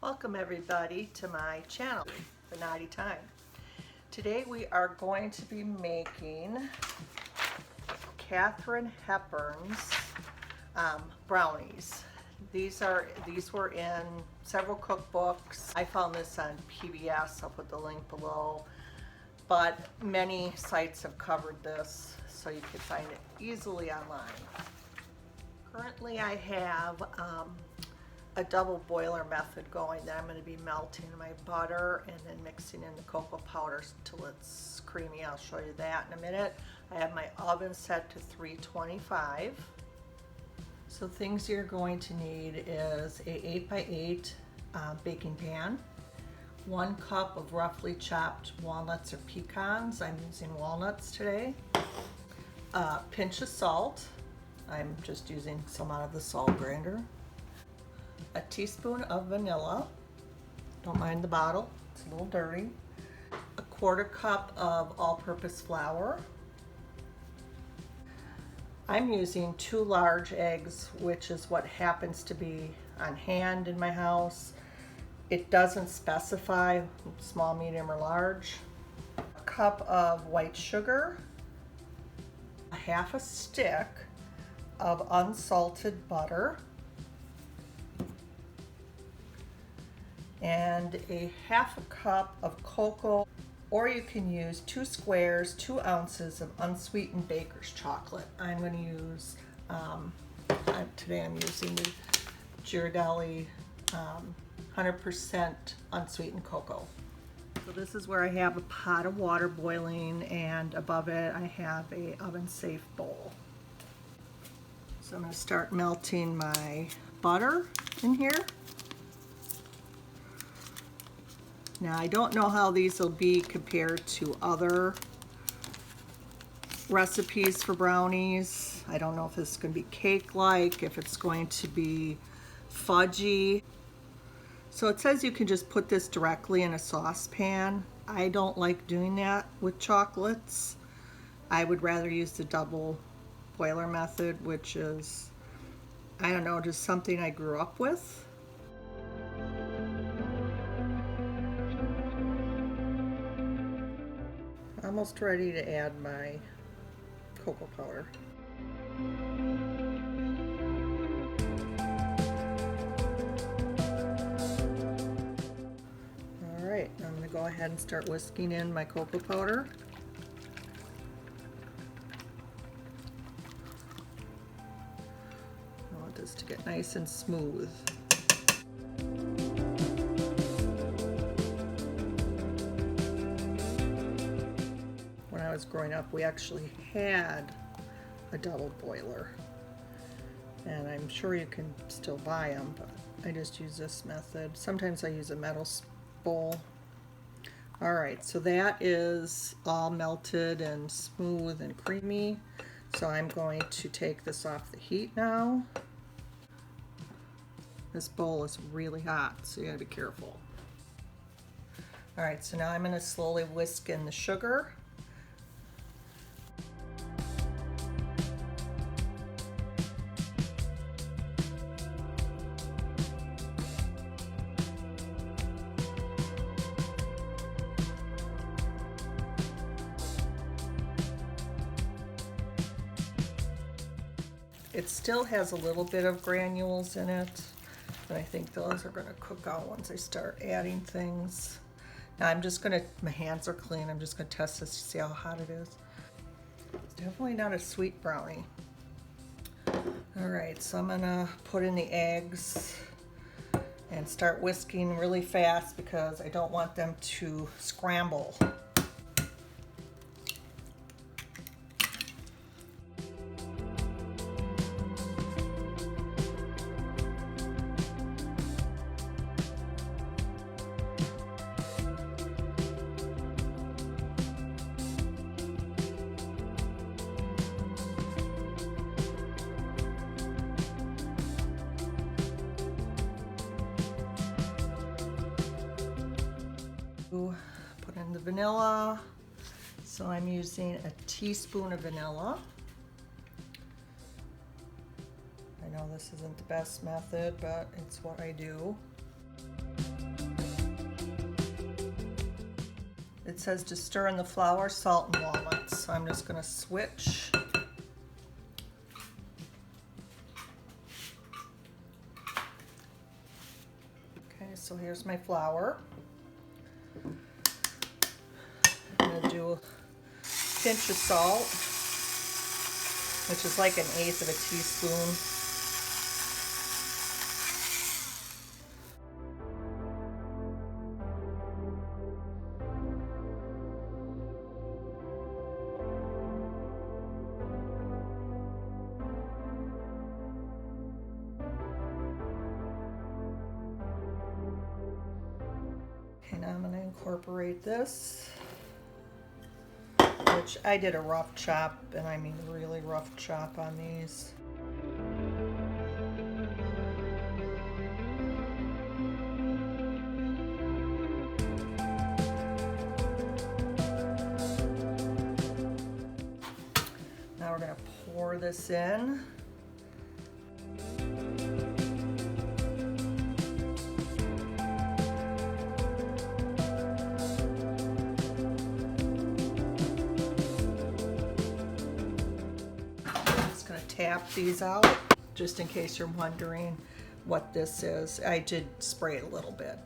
Welcome everybody to my channel, The Naughty Time. Today we are going to be making Katharine Hepburn's brownies. These were in several cookbooks. I found this on PBS. I'll put the link below. But many sites have covered this, so you can find it easily online. Currently I have a double boiler method going that I'm going to be melting my butter and then mixing in the cocoa powder till it's creamy. I'll show you that in a minute. I have my oven set to 325. So things you're going to need is a 8x8 baking pan, 1 cup of roughly chopped walnuts or pecans. I'm using walnuts today. A pinch of salt. I'm just using some out of the salt grinder. A teaspoon of vanilla. Don't mind the bottle, it's a little dirty. A 1/4 cup of all-purpose flour. I'm using 2 large eggs, which is what happens to be on hand in my house. It doesn't specify small, medium, or large. A cup of white sugar. A 1/2 stick of unsalted butter. And a 1/2 cup of cocoa, or you can use 2 squares, 2 ounces of unsweetened baker's chocolate. I'm going to use, today I'm using the Ghirardelli 100% unsweetened cocoa. So this is where I have a pot of water boiling, and above it I have a oven-safe bowl. So I'm going to start melting my butter in here. Now I don't know how these will be compared to other recipes for brownies. I don't know if this is going to be cake-like, if it's going to be fudgy. So it says you can just put this directly in a saucepan. I don't like doing that with chocolates. I would rather use the double boiler method, which is, I don't know, just something I grew up with. Almost ready to add my cocoa powder. All right, I'm going to go ahead and start whisking in my cocoa powder. I want this to get nice and smooth. When I was growing up, we actually had a double boiler, and I'm sure you can still buy them, but I just use this method. Sometimes I use a metal bowl. All right, so that is all melted and smooth and creamy. So I'm going to take this off the heat now. This bowl is really hot, so you gotta be careful. All right, so now I'm gonna slowly whisk in the sugar. It still has a little bit of granules in it, but I think those are going to cook out once I start adding things. Now I'm just going to, my hands are clean, I'm just going to test this to see how hot it is. It's definitely not a sweet brownie. All right, so I'm going to put in the eggs and start whisking really fast because I don't want them to scramble. Put in the vanilla. So I'm using a teaspoon of vanilla. I know this isn't the best method, but it's what I do. It says to stir in the flour, salt, and walnuts. So I'm just going to switch. Okay, so here's my flour. I'm going to do a pinch of salt, which is like 1/8 of a teaspoon. Okay, now I'm going to incorporate this, which I did a rough chop, and I mean really rough chop on these. Now we're going to pour this in. Tap these out just in case you're wondering what this is. I did spray it a little bit.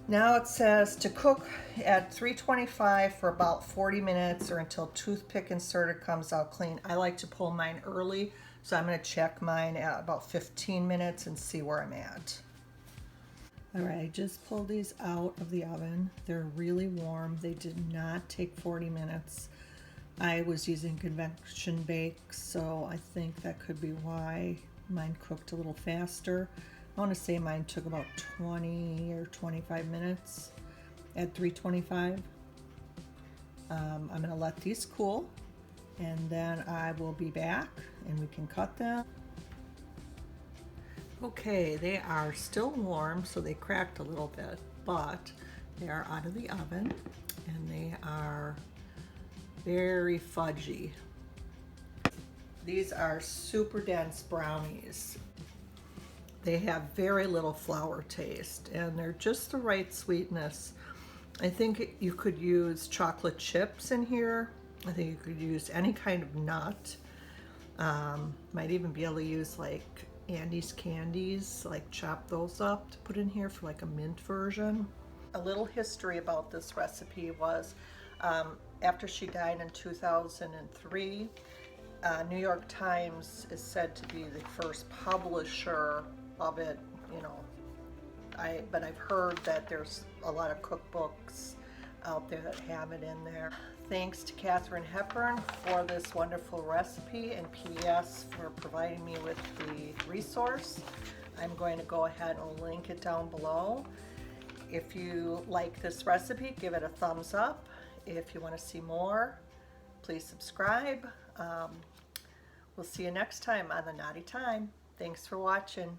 Now it says to cook at 325 for about 40 minutes or until toothpick inserted comes out clean. I like to pull mine early, so I'm going to check mine at about 15 minutes and see where I'm at. Alright, I just pulled these out of the oven. They're really warm. They did not take 40 minutes. I was using convection bake, so I think that could be why mine cooked a little faster. I want to say mine took about 20 or 25 minutes at 325. I'm going to let these cool, and then I will be back and we can cut them. Okay, they are still warm, so they cracked a little bit, but they are out of the oven and they are very fudgy. These are super dense brownies. They have very little flour taste and they're just the right sweetness. I think you could use chocolate chips in here. I think you could use any kind of nut. Might even be able to use like Andes candies, like chop those up to put in here for like a mint version. A little history about this recipe was after she died in 2003, New York Times is said to be the first publisher of it, you know. But I've heard that there's a lot of cookbooks out there that have it in there. Thanks to Katharine Hepburn for this wonderful recipe, and PBS for providing me with the resource. I'm going to go ahead and link it down below. If you like this recipe, give it a thumbs up. If you want to see more, please subscribe. We'll see you next time on The Naughty Time. Thanks for watching.